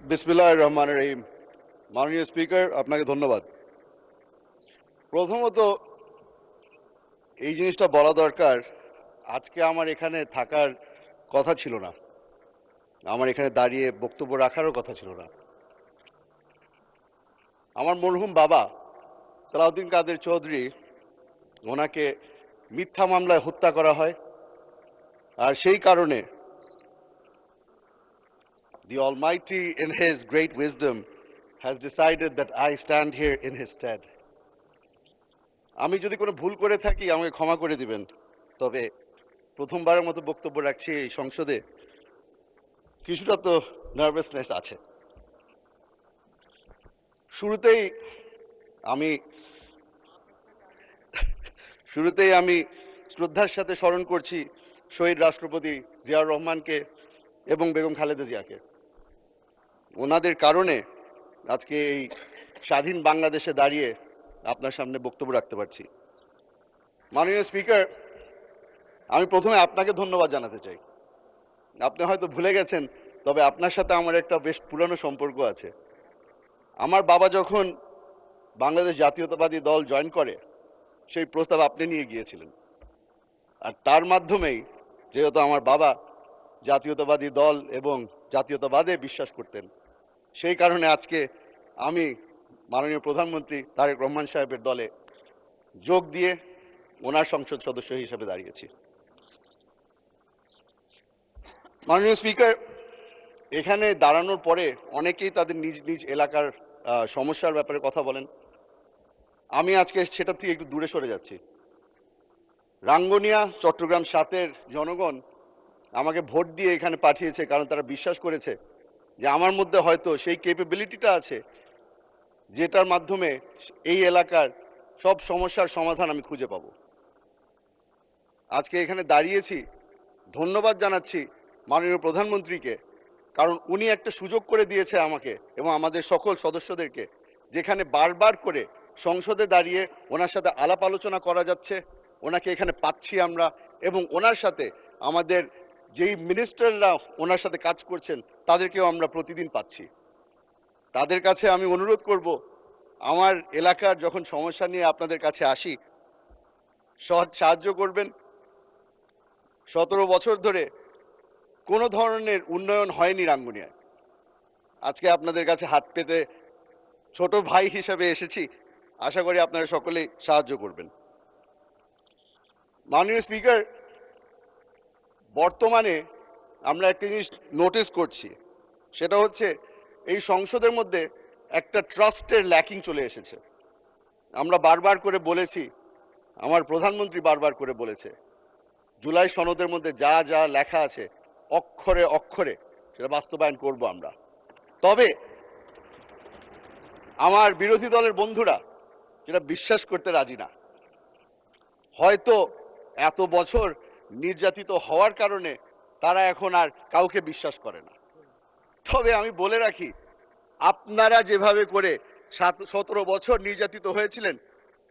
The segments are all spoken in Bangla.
বিসমিল্লাহির রহমানির রহিম। মাননীয় স্পিকার, আপনাকে ধন্যবাদ। প্রথমত এই জিনিসটা বলা দরকার, আজকে আমার এখানে থাকার কথা ছিল না, আমার এখানে দাঁড়িয়ে বক্তব্য রাখারও কথা ছিল না। আমার মরহুম বাবা সালাউদ্দিন কাদের চৌধুরী, ওনাকে মিথ্যা মামলায় হত্যা করা হয়, আর সেই কারণে the Almighty in his great wisdom has decided that I stand here in his stead. আমি যদি কোনো ভুল করে থাকি আমাকে ক্ষমা করে দিবেন, তবে প্রথমবারের মতো বক্তব্য রাখছি এই সংসদে, কিছুটা তো নার্ভাসনেস আছে। শুরুতেই আমি শ্রদ্ধার সাথে স্মরণ করছি শহীদ রাষ্ট্রপতি জিয়াউর রহমানকে এবং বেগম খালেদা জিয়াকে। ওনাদের কারণে আজকে এই স্বাধীন বাংলাদেশে দাঁড়িয়ে আপনার সামনে বক্তব্য রাখতে পারছি। মাননীয় স্পিকার, আমি প্রথমে আপনাকে ধন্যবাদ জানাতে চাই। আপনি হয়তো ভুলে গেছেন, তবে আপনার সাথে আমার একটা বেশ পুরানো সম্পর্ক আছে। আমার বাবা যখন বাংলাদেশ জাতীয়তাবাদী দল জয়েন করে, সেই প্রস্তাব আপনি নিয়ে গিয়েছিলেন, আর তার মাধ্যমেই, যেহেতু আমার বাবা জাতীয়তাবাদী দল এবং জাতীয়তাবাদে বিশ্বাস করতেন, সেই কারণে আজকে আমি মাননীয় প্রধানমন্ত্রী তারেক রহমান সাহেবের দলে যোগ দিয়ে ওনার সংসদ সদস্য হিসেবে দাঁড়িয়েছি। মাননীয় স্পিকার, এখানে দাঁড়ানোর পরে অনেকেই তাদের নিজ নিজ এলাকার সমস্যার ব্যাপারে কথা বলেন। আমি আজকে সেটা থেকে একটু দূরে সরে যাচ্ছি। রাঙ্গুনিয়া চট্টগ্রাম 7-এর জনগণ আমাকে ভোট দিয়ে এখানে পাঠিয়েছে, কারণ তারা বিশ্বাস করেছে যে আমার মধ্যে হয়তো সেই ক্যাপাবিলিটিটা আছে, যেটার মাধ্যমে এই এলাকার সব সমস্যার সমাধান আমি খুঁজে পাব। আজকে এখানে দাঁড়িয়েছি, ধন্যবাদ জানাচ্ছি মাননীয় প্রধানমন্ত্রীকে, কারণ উনি একটা সুযোগ করে দিয়েছে আমাকে এবং আমাদের সকল সদস্যদেরকে, যেখানে বারবার করে সংসদে দাঁড়িয়ে ওনার সাথে আলাপ আলোচনা করা যাচ্ছে। ওনাকে এখানে পাচ্ছি আমরা, এবং ওনার সাথে আমাদের যেই মিনিস্টাররা ওনার সাথে কাজ করছেন তাদেরকেও আমরা প্রতিদিন পাচ্ছি। তাদের কাছে আমি অনুরোধ করব, আমার এলাকার যখন সমস্যা নিয়ে আপনাদের কাছে আসি, সাহায্য করবেন। 17 বছর ধরে কোনো ধরনের উন্নয়ন হয়নি রাঙ্গুনিয়ায়। আজকে আপনাদের কাছে হাত পেতে ছোট ভাই হিসেবে এসেছি, আশা করি আপনারা সকলেই সাহায্য করবেন। মাননীয় স্পিকার, বর্তমানে আমরা একটা জিনিস নোটিস করছি, সেটা হচ্ছে এই সংসদের মধ্যে একটা ট্রাস্টের ল্যাকিং চলে এসেছে। আমরা বারবার করে বলেছি, আমার প্রধানমন্ত্রী বারবার করে বলেছে, জুলাই সনদের মধ্যে যা যা লেখা আছে অক্ষরে অক্ষরে সেটা বাস্তবায়ন করব আমরা। তবে আমার বিরোধী দলের বন্ধুরা সেটা বিশ্বাস করতে রাজি না। হয়তো এত বছর নির্যাতিত হওয়ার কারণে তারা এখন আর কাউকে বিশ্বাস করে না। তবে আমি বলে রাখি, আপনারা যেভাবে করে 17 বছর নির্যাতিত হয়েছিলেন,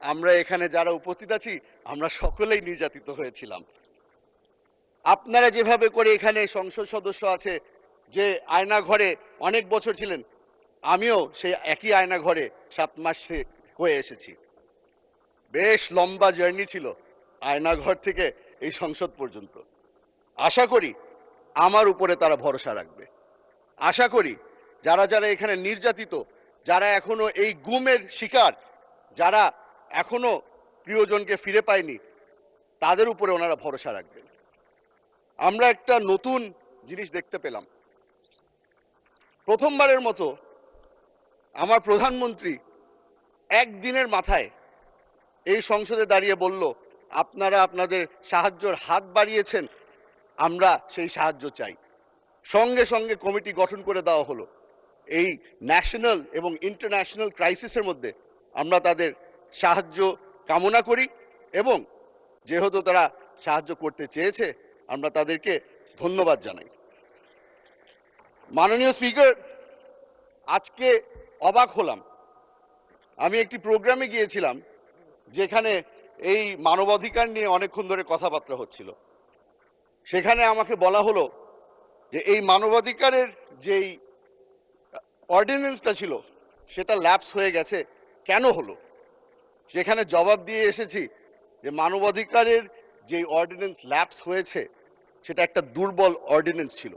আমরা এখানে যারা উপস্থিত আছি আমরা সকলেই নির্যাতিত হয়েছিলাম। আপনারা যেভাবে করে এখানে সংসদ সদস্য আছে যে আয়না ঘরে অনেক বছর ছিলেন, আমিও সেই একই আয়না ঘরে 7 মাস হয়ে এসেছি। বেশ লম্বা জার্নি ছিল আয়নাঘর থেকে এই সংসদ পর্যন্ত। আশা করি আমার উপরে তারা ভরসা রাখবে। আশা করি যারা যারা এখানে নির্যাতিত, যারা এখনো এই গুমের শিকার, যারা এখনো প্রিয়জনকে ফিরে পায়নি, তাদের উপরে ওনারা ভরসা রাখবেন। আমরা একটা নতুন জিনিস দেখতে পেলাম। প্রথমবারের মতো আমার প্রধানমন্ত্রী একদিনের মাথায় এই সংসদে দাঁড়িয়ে বলল, আপনারা আপনাদের সাহায্যের হাত বাড়িয়েছেন, আমরা সেই সাহায্য চাই। সঙ্গে সঙ্গে কমিটি গঠন করে দেওয়া হলো। এই ন্যাশনাল এবং ইন্টারন্যাশনাল ক্রাইসিসের মধ্যে আমরা তাদের সাহায্য কামনা করি, এবং যেহেতু তারা সাহায্য করতে চেয়েছে আমরা তাদেরকে ধন্যবাদ জানাই। মাননীয় স্পিকার, আজকে অবাক হলাম। আমি একটি প্রোগ্রামে গিয়েছিলাম যেখানে এই মানবাধিকার নিয়ে অনেকক্ষণ ধরে কথাবার্তা হচ্ছিল। সেখানে আমাকে বলা হলো যে এই মানবাধিকারের যেই অর্ডিন্যান্সটা ছিল সেটা ল্যাপস হয়ে গেছে, কেন হলো? সেখানে জবাব দিয়ে এসেছি যে মানবাধিকারের যে অর্ডিন্যান্স ল্যাপস হয়েছে সেটা একটা দুর্বল অর্ডিন্যান্স ছিল।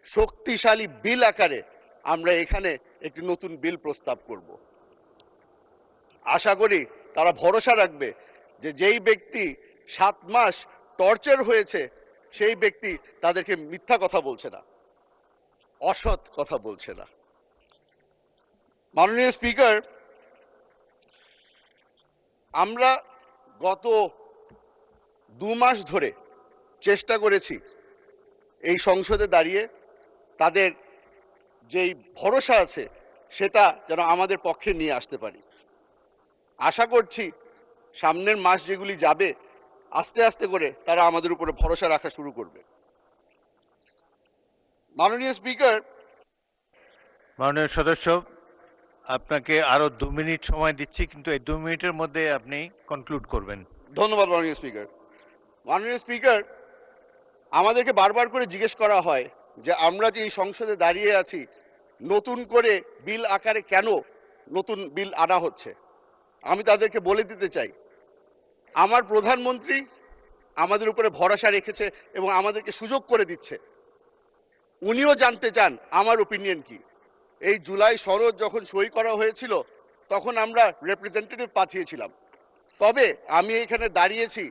শক্তিশালী বিল আকারে আমরা এখানে একটি নতুন বিল প্রস্তাব করব। আশা করি তারা ভরসা রাখবে যে যেই ব্যক্তি 7 মাস টর্চার হয়েছে সেই ব্যক্তি তাদেরকে মিথ্যা কথা বলছে না, অসৎ কথা বলছে না। মাননীয় স্পিকার, আমরা গত 2 মাস ধরে চেষ্টা করেছি এই সংসদে দাঁড়িয়ে তাদের যেই ভরসা আছে সেটা যেন আমাদের পক্ষে নিয়ে আসতে পারি। আশা করছি সামনের মাস যেগুলি যাবে আস্তে আস্তে করে তারা আমাদের উপরে ভরসা রাখা শুরু করবে। মাননীয় স্পিকার, মাননীয় সদস্য, আপনাকে আরো 2 মিনিট সময় দিচ্ছি, কিন্তু এই 2 মিনিটের মধ্যে আপনি কনক্লুড করবেন। ধন্যবাদ মাননীয় স্পিকার। মাননীয় স্পিকার, আমাদেরকে বারবার করে জিজ্ঞেস করা হয় যে আমরা যে এই সংসদে দাঁড়িয়ে আছি নতুন করে বিল আকারে কেন নতুন বিল আনা হচ্ছে। আমি তাদেরকে বলে দিতে চাই, আমার প্রধানমন্ত্রী আমাদের উপরে ভরসা রেখেছে এবং আমাদেরকে সুযোগ করে দিচ্ছে। উনিও জানতে চান আমার ওপিনিয়ন কি। এই জুলাই সনদ যখন সই করা হয়েছিল তখন আমরা রিপ্রেজেন্টেটিভ পাঠিয়েছিলাম, তবে আমি এখানে দাঁড়িয়েছি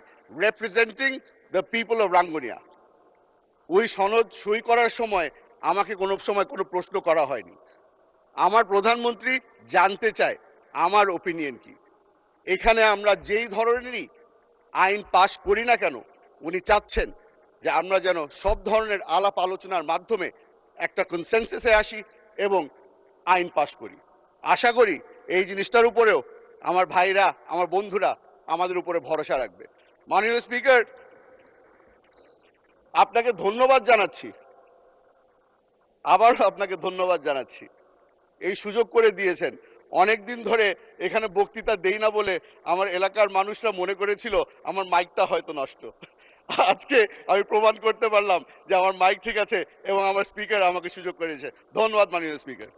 representing the people of Rangunia. ওই সনদ সই করার সময় আমাকে কোনো সময় কোনো প্রশ্ন করা হয়নি। আমার প্রধানমন্ত্রী জানতে চায় আমার ওপিনিয়ন কি। এখানে আমরা যেই ধরনেরই আইন পাশ করি না কেন উনি চাচ্ছেন যে আমরা যেন সব ধরনের আলাপ আলোচনার মাধ্যমে একটা কনসেনসাসে আসি এবং আইন পাশ করি। আশা করি এই জিনিসটার উপরেও আমার ভাইরা, আমার বন্ধুরা আমাদের উপরে ভরসা রাখবে। মাননীয় স্পিকার, আপনাকে ধন্যবাদ জানাচ্ছি, আবারও আপনাকে ধন্যবাদ জানাচ্ছি। এই সুযোগ করে দিয়েছেন। অনেক দিন ধরে এখানে বক্তৃতা দেই না বলে আমার এলাকার মানুষরা মনে করেছিল আমার মাইকটা হয়তো নষ্ট। আজকে আমি প্রমাণ করতে পারলাম যে আমার মাইক ঠিক আছে এবং আমার স্পিকার আমাকে সুযোগ করেছে। ধন্যবাদ মাননীয় স্পিকার।